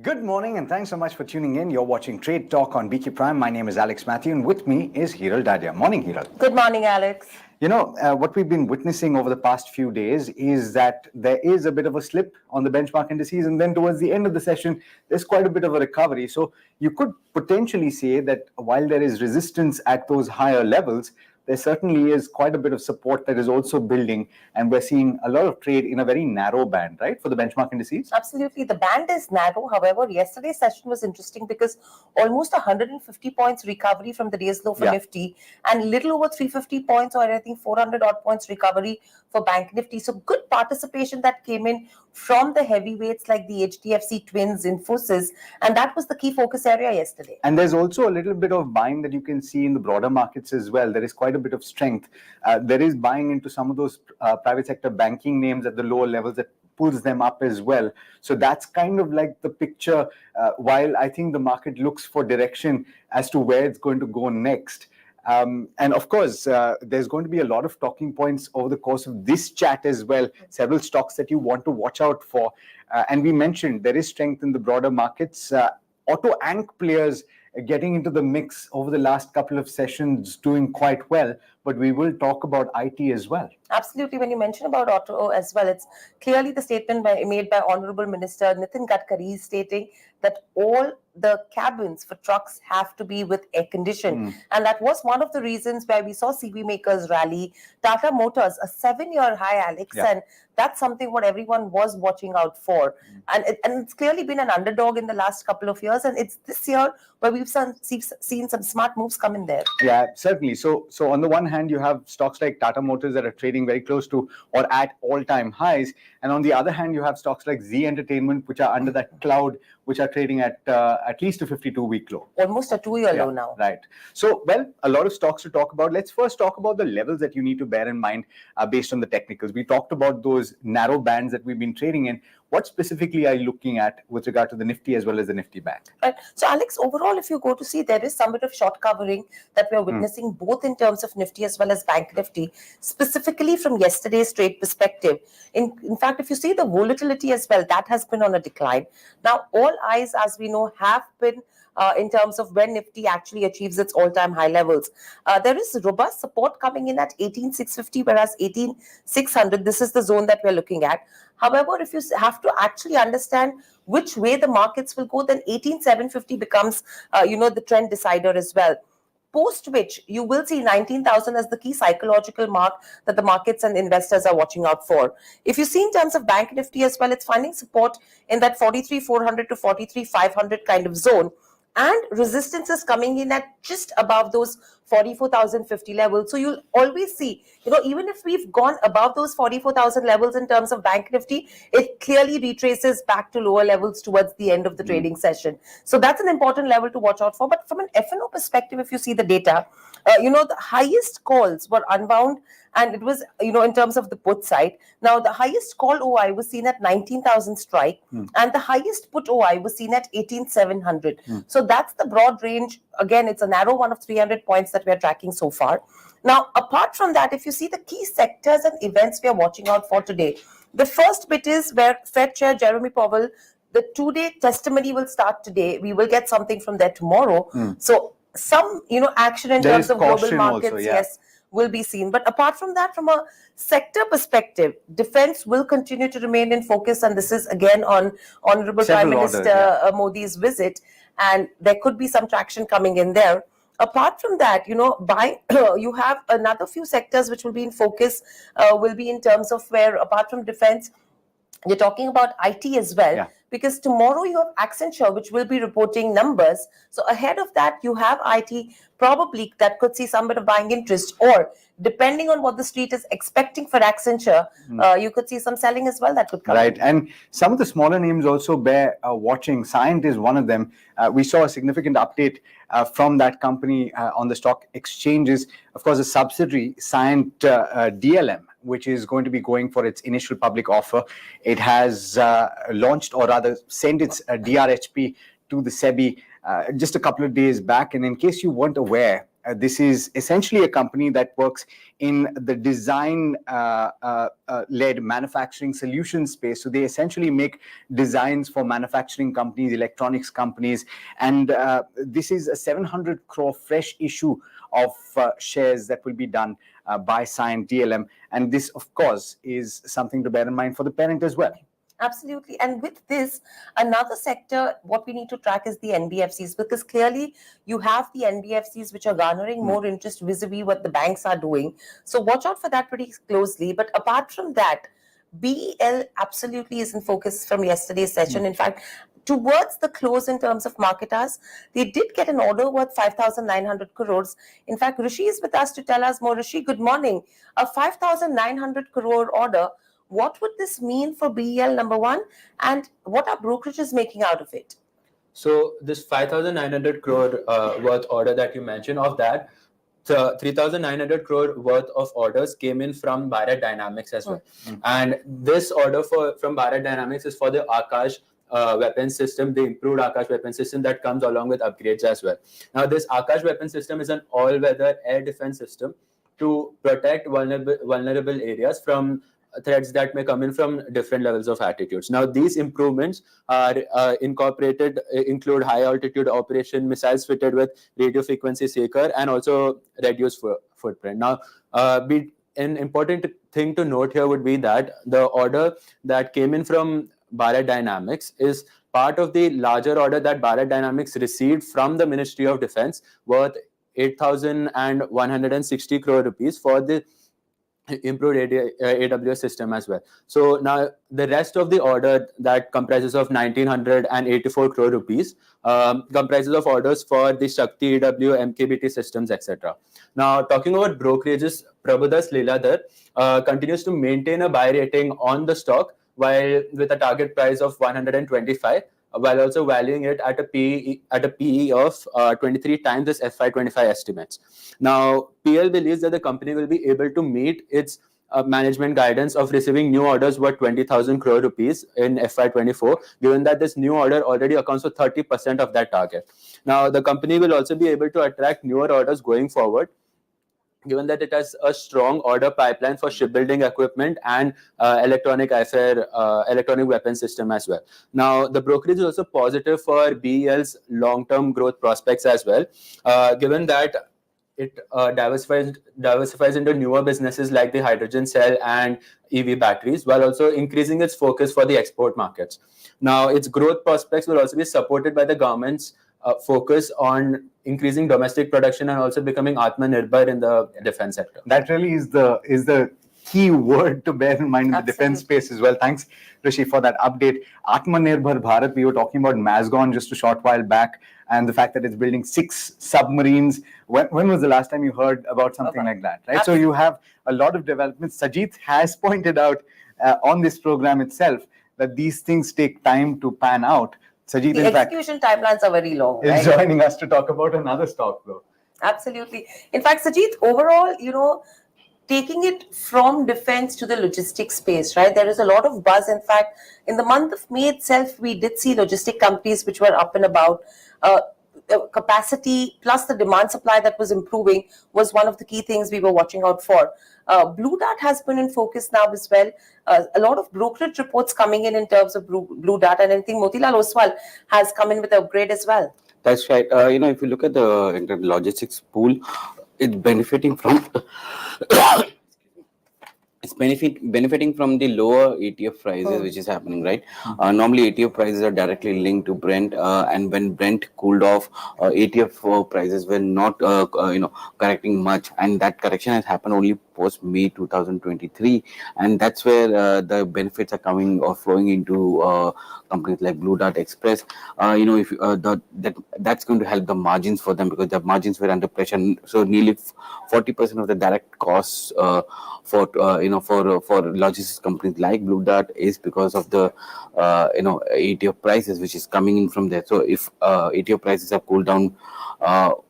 Good morning and thanks so much for tuning in. You're watching Trade Talk on BK Prime. My name is Alex Matthew and with me is Hiral. Morning, Hiral. Good morning, Alex. You know, what we've been witnessing over the past few days is that there is a bit of a slip on the benchmark indices, and then towards the end of the session, there's quite a bit of a recovery. So you could potentially say that while there is resistance at those higher levels, there certainly is quite a bit of support that is also building, and we're seeing a lot of trade in a very narrow band, right, for the benchmark indices? Absolutely. The band is narrow. However, yesterday's session was interesting because almost 150 points recovery from the day's low for Nifty and little over 350 points, or I think 400 odd points recovery for Bank Nifty. So good participation that came in from the heavyweights like the HDFC Twins, Infosys, and that was the key focus area yesterday. And there's also a little bit of buying that you can see in the broader markets as well. There is quite a bit of strength. There is buying into some of those private sector banking names at the lower levels that pulls them up as well. So that's kind of like the picture, while I think the market looks for direction as to where it's going to go next. And of course, there's going to be a lot of talking points over the course of this chat as well. Several stocks that you want to watch out for. And we mentioned there is strength in the broader markets. Auto Ank players getting into the mix over the last couple of sessions, doing quite well. But we will talk about IT as well. Absolutely. When you mention about auto as well, it's clearly the statement made by Honorable Minister Nitin Gadkari stating that all the cabins for trucks have to be with air condition. And that was one of the reasons why we saw CV makers rally. Tata Motors, a 7-year high, Alex, and that's something what everyone was watching out for. And it's clearly been an underdog in the last couple of years. And it's this year where we've seen some smart moves come in there. Yeah, certainly. So on the one hand, you have stocks like Tata Motors that are trading very close to or at all-time highs. And on the other hand, you have stocks like Z Entertainment, which are under that cloud, which are trading at least a 52-week low. Almost a 2-year low now. Right. So, well, a lot of stocks to talk about. Let's first talk about the levels that you need to bear in mind based on the technicals. We talked about those narrow bands that we've been trading in. What specifically are you looking at with regard to the Nifty as well as the Nifty Bank? Right. So, Alex, overall, if you go to see, there is some bit of short covering that we are witnessing both in terms of Nifty as well as Bank Nifty, specifically from yesterday's trade perspective. In fact, if you see the volatility as well, that has been on a decline. Now, all eyes, as we know, have been in terms of when Nifty actually achieves its all-time high levels. There is robust support coming in at 18,650, whereas 18,600, this is the zone that we're looking at. However, if you have to actually understand which way the markets will go, then 18,750 becomes, the trend decider as well. Post which you will see 19,000 as the key psychological mark that the markets and investors are watching out for. If you see in terms of Bank Nifty as well, it's finding support in that 43,400 to 43,500 kind of zone. And resistance is coming in at just above those 44,050 levels. So you'll always see, even if we've gone above those 44,000 levels in terms of Bank Nifty, it clearly retraces back to lower levels towards the end of the trading session. So that's an important level to watch out for. But from an F&O perspective, if you see the data, the highest calls were unbound, and it was, in terms of the put side. Now, the highest call OI was seen at 19,000 strike, and the highest put OI was seen at 18,700. So that's the broad range. Again, it's a narrow one of 300 points that we're tracking so far. Now, apart from that, if you see the key sectors and events we are watching out for today, the first bit is where Fed Chair Jeremy Powell, the 2-day testimony will start today. We will get something from there tomorrow. So some, action in terms of global markets, also, yes, will be seen. But apart from that, from a sector perspective, defense will continue to remain in focus. And this is again on Honorable Prime Minister Modi's visit. And there could be some traction coming in there. Apart from that, you have another few sectors which will be in focus, will be in terms of where, apart from defense, you're talking about IT as well, because tomorrow you have Accenture, which will be reporting numbers. So ahead of that, you have IT probably that could see some bit of buying interest, or depending on what the street is expecting for Accenture, you could see some selling as well that could come. Right. And some of the smaller names also bear watching. Cyient is one of them. We saw a significant update from that company on the stock exchanges. Of course, a subsidiary, Cyient DLM, which is going to be going for its initial public offer. It has launched, or rather sent its DRHP to the SEBI just a couple of days back. And in case you weren't aware, This is essentially a company that works in the design-led manufacturing solution space. So they essentially make designs for manufacturing companies, electronics companies, and this is a 700 crore fresh issue of shares that will be done by Cyient DLM. And this, of course, is something to bear in mind for the parent as well. Absolutely. And with this, another sector, what we need to track is the NBFCs, because clearly you have the NBFCs which are garnering more interest vis-a-vis what the banks are doing. So watch out for that pretty closely. But apart from that, BEL absolutely is in focus from yesterday's session. In fact, towards the close in terms of market hours, they did get an order worth 5,900 crores. In fact, Rishi is with us to tell us more. Rishi, good morning. A 5,900 crore order. What would this mean for BEL, number one, and what are brokerages making out of it? So this 5,900 crore worth order that you mentioned, of that, 3,900 crore worth of orders came in from Bharat Dynamics as well. And this order from Bharat Dynamics is for the Akash weapon system, the improved Akash weapon system that comes along with upgrades as well. Now, this Akash weapon system is an all-weather air defense system to protect vulnerable areas from threats that may come in from different levels of altitudes. Now, these improvements are include high altitude operation, missiles fitted with radio frequency seeker, and also reduced footprint. Now, an important thing to note here would be that the order that came in from Bharat Dynamics is part of the larger order that Bharat Dynamics received from the Ministry of Defense worth 8,160 crore rupees for the improved AWS system as well. So now the rest of the order that comprises of 1,984 crore rupees comprises of orders for the Shakti EW, MKBT systems, etc. Now, talking about brokerages, Prabhudas Leeladhar continues to maintain a buy rating on the stock while with a target price of 125, while also valuing it at a PE of 23 times this FY25 estimates. Now, PL believes that the company will be able to meet its management guidance of receiving new orders worth 20,000 crore rupees in FY24, given that this new order already accounts for 30% of that target. Now, the company will also be able to attract newer orders going forward, given that it has a strong order pipeline for shipbuilding equipment and electronic weapon system as well. Now, the brokerage is also positive for BEL's long-term growth prospects as well, given that it diversifies into newer businesses like the hydrogen cell and EV batteries, while also increasing its focus for the export markets. Now, its growth prospects will also be supported by the government's focus on increasing domestic production and also becoming Atmanirbhar in the defense sector. That really is the key word to bear in mind in the defense space as well. Thanks, Rishi, for that update. Atmanirbhar Bharat, we were talking about Mazgon just a short while back, and the fact that it's building 6 submarines. When was the last time you heard about something like that, right? So you have a lot of developments. Sajid has pointed out on this program itself that these things take time to pan out. Sajid, the execution timelines are very long. Is joining us to talk about another stock, though. Absolutely. In fact, Sajid, overall, taking it from defense to the logistics space, right? There is a lot of buzz. In fact, in the month of May itself, we did see logistic companies which were up and about. Capacity plus the demand supply that was improving was one of the key things we were watching out for. Blue Dart has been in focus now as well. A lot of brokerage reports coming in terms of Blue Dart, and I think Motilal Oswal has come in with an upgrade as well. That's right. If you look at the logistics pool, it's benefiting from benefiting from the lower ETF prices, which is happening, right? Normally, ETF prices are directly linked to Brent, and when Brent cooled off, ETF prices were not, correcting much, and that correction has happened only post May 2023, and that's where the benefits are coming or flowing into companies like Blue Dart Express. If that's going to help the margins for them, because the margins were under pressure. So nearly 40% of the direct costs for logistics companies like Blue Dart is because of the ETF prices which is coming in from there. So if ETF prices have cooled down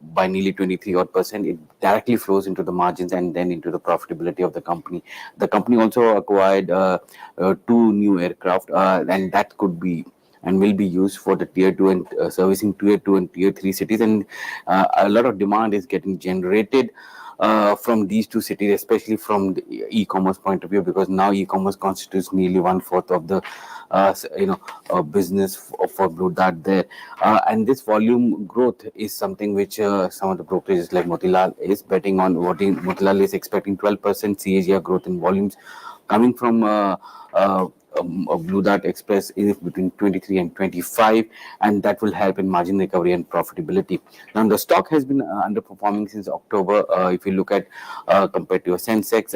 by nearly 23% it directly flows into the margins and then into the profitability of the company. The company also acquired 2 new aircraft, and that could be and will be used for the tier 2 and servicing tier 2 and tier 3 cities, and a lot of demand is getting generated from these two cities, especially from the e-commerce point of view, because now e-commerce constitutes nearly 1/4 of the business for Blue Dart there, and this volume growth is something which some of the brokerages like Motilal is betting on. Motilal is expecting 12% CAGR growth in volumes coming from Blue Dart Express is between 23 and 25, and that will help in margin recovery and profitability. Now, the stock has been underperforming since October. If you look at compared to a Sensex,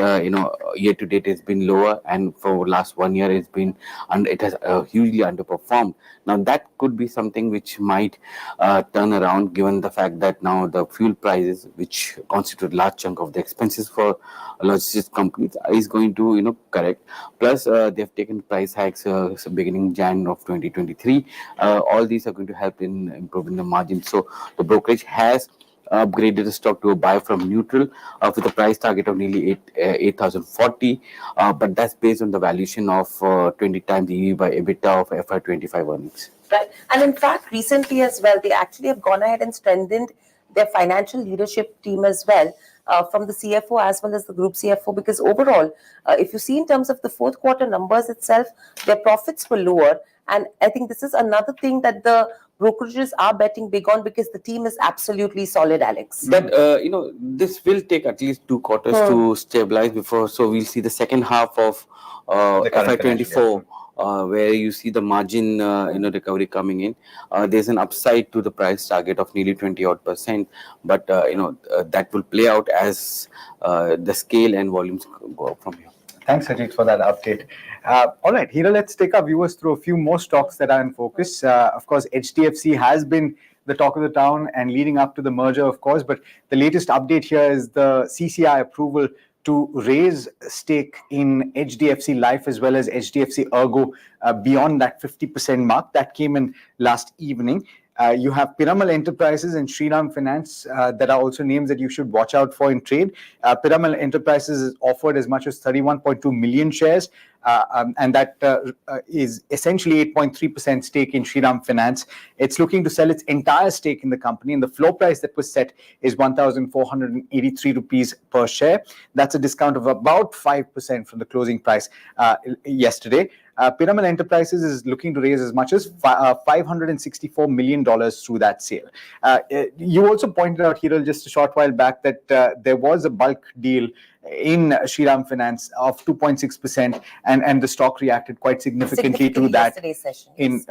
year to date it's been lower, and for last 1 year it has hugely underperformed. Now, that could be something which might turn around, given the fact that now the fuel prices, which constitute large chunk of the expenses for logistics companies, is going to correct. Plus, they've taken price hikes beginning Jan of 2023. All these are going to help in improving the margin. So the brokerage has upgraded the stock to a buy from neutral with a price target of nearly 8,040, but that's based on the valuation of 20 times EV by EBITDA of FY25 earnings. Right. And in fact, recently as well, they actually have gone ahead and strengthened their financial leadership team as well, from the CFO as well as the group CFO, because overall, if you see in terms of the fourth quarter numbers itself, their profits were lower. And I think this is another thing that the brokerages are betting big on, because the team is absolutely solid, Alex. But this will take at least 2 quarters to stabilize before. So we'll see the second half of The current FY24, where you see the margin recovery coming in. There's an upside to the price target of nearly 20% but that will play out as the scale and volumes go up from here. Thanks, Ajit, for that update. All right, Hiral, let's take our viewers through a few more stocks that are in focus. Of course, HDFC has been the talk of the town and leading up to the merger, of course, but the latest update here is the CCI approval to raise stake in HDFC Life as well as HDFC Ergo beyond that 50% mark. That came in last evening. You have Piramal Enterprises and Shriram Finance that are also names that you should watch out for in trade. Piramal Enterprises is offered as much as 31.2 million shares, and that is essentially 8.3% stake in Shriram Finance. It's looking to sell its entire stake in the company, and the floor price that was set is 1,483 rupees per share. That's a discount of about 5% from the closing price yesterday. Piramal Enterprises is looking to raise as much as $564 million through that sale. You also pointed out, Hiral, just a short while back that there was a bulk deal in Shriram Finance of 2.6%, and the stock reacted quite significantly to that. Yesterday's session.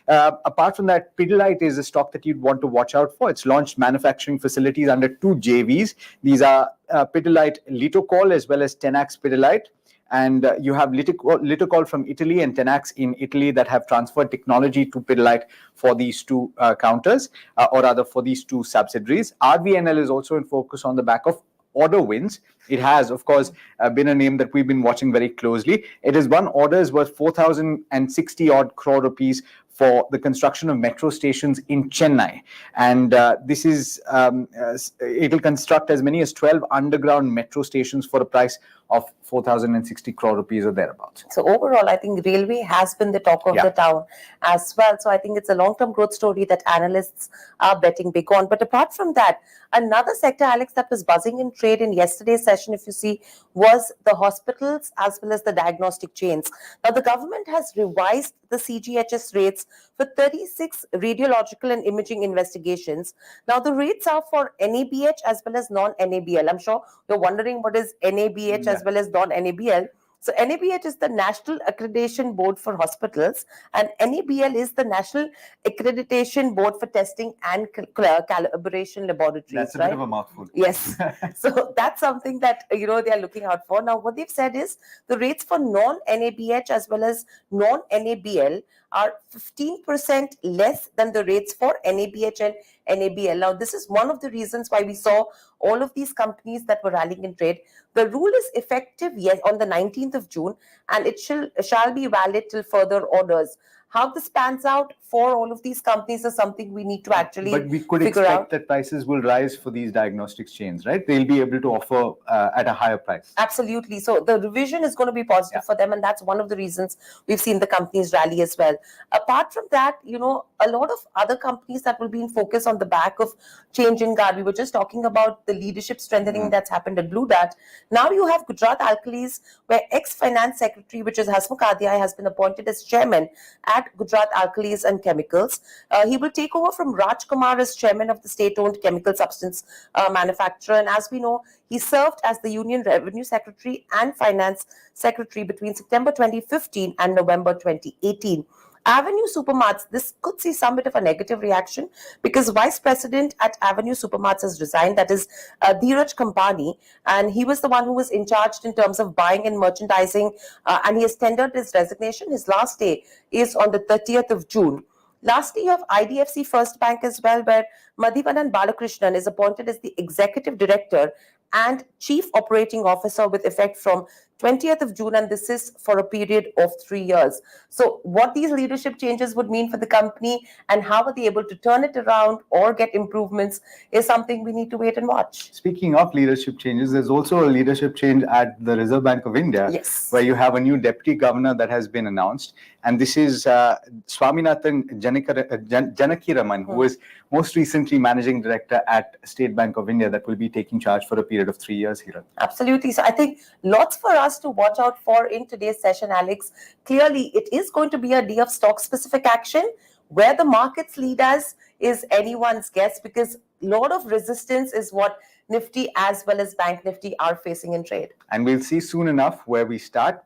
Apart from that, Pidilite is a stock that you'd want to watch out for. It's launched manufacturing facilities under 2 JVs. These are Pidilite Litocol as well as Tenax Pidilite. And you have Litocol from Italy and Tenax in Italy that have transferred technology to Pidilite for these two counters, or rather for these two subsidiaries. RVNL is also in focus on the back of order wins. It has, of course, been a name that we've been watching very closely. It has won orders worth 4,060 odd crore rupees for the construction of metro stations in Chennai. And this is, it will construct as many as 12 underground metro stations for a price of 4,060 crore rupees or thereabouts. So overall, I think railway has been the talk of the town as well. So I think it's a long-term growth story that analysts are betting big on. But apart from that, another sector, Alex, that was buzzing in trade in yesterday's session, if you see, was the hospitals as well as the diagnostic chains. Now, the government has revised the CGHS rates for 36 radiological and imaging investigations. Now, the rates are for NABH as well as non-NABL. I'm sure you're wondering what is NABH as well as non-NABL. So NABH is the National Accreditation Board for Hospitals, and NABL is the National Accreditation Board for Testing and Calibration Laboratories. That's a right? bit of a mouthful. Yes. So that's something that they are looking out for. Now, what they've said is the rates for non-NABH as well as non-NABL are 15% less than the rates for NABH and NABL. Now, this is one of the reasons why we saw all of these companies that were rallying in trade. The rule is effective on the 19th of June, and it shall be valid till further orders. How this pans out for all of these companies is something we need to actually But we could figure expect out. that prices will rise for these diagnostics chains, right? They'll be able to offer at a higher price. Absolutely. So the revision is going to be positive for them, and that's one of the reasons we've seen the companies rally as well. Apart from that, a lot of other companies that will be in focus on the back of change in guard. We were just talking about the leadership strengthening that's happened at Blue Dart. Now you have Gujarat Alkalis, where ex-finance secretary, which is Hasmukh Adhyay, has been appointed as chairman at Gujarat Alkalis and Chemicals. He will take over from Raj Kumar as chairman of the state-owned chemical substance manufacturer. And as we know, he served as the Union Revenue Secretary and Finance Secretary between September 2015 and November 2018. Avenue Supermarts, this could see some bit of a negative reaction because Vice President at Avenue Supermarts has resigned. That is Dheeraj Kampani, and he was the one who was in charge in terms of buying and merchandising, and he has tendered his resignation. His last day is on the 30th of June. Lastly, you have IDFC First Bank as well, where Madhivanan Balakrishnan is appointed as the Executive Director and Chief Operating Officer with effect from 20th of June, and this is for a period of 3 years. So what these leadership changes would mean for the company and how are they able to turn it around or get improvements is something we need to wait and watch. Speaking of leadership changes, there's also a leadership change at the Reserve Bank of India, Yes. where you have a new deputy governor that has been announced. And this is Swaminathan Janakiraman, who is most recently managing director at State Bank of India, that will be taking charge for a period of 3 years here. Absolutely. So I think lots for us to watch out for in today's session, Alex. Clearly, it is going to be a day of stock-specific action. Where the markets lead us is anyone's guess, because a lot of resistance is what Nifty as well as Bank Nifty are facing in trade. And we'll see soon enough where we start.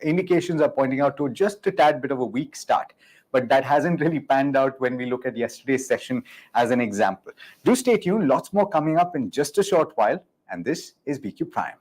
Indications are pointing out to just a tad bit of a weak start, but that hasn't really panned out when we look at yesterday's session as an example. Do stay tuned. Lots more coming up in just a short while. And this is BQ Prime.